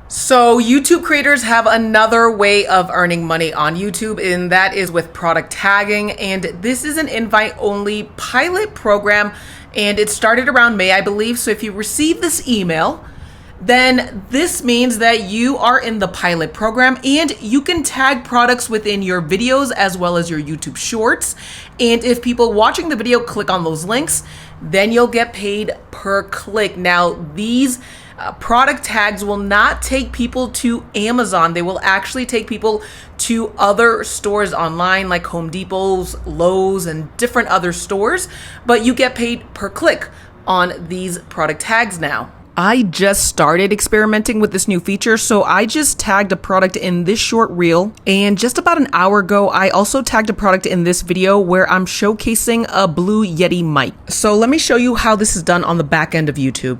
So YouTube creators have another way of earning money on YouTube, and that is with product tagging. And this is an invite-only pilot program, and it started around May, I believe. So if you receive this email, then this means that you are in the pilot program and you can tag products within your videos as well as your YouTube shorts. And if people watching the video click on those links, then you'll get paid per click. Now, these product tags will not take people to Amazon. They will actually take people to other stores online like Home Depot's, Lowe's, and different other stores, but you get paid per click on these product tags now. I just started experimenting with this new feature, so I just tagged a product in this short reel, and just about an hour ago, I also tagged a product in this video where I'm showcasing a Blue Yeti mic. So let me show you how this is done on the back end of YouTube.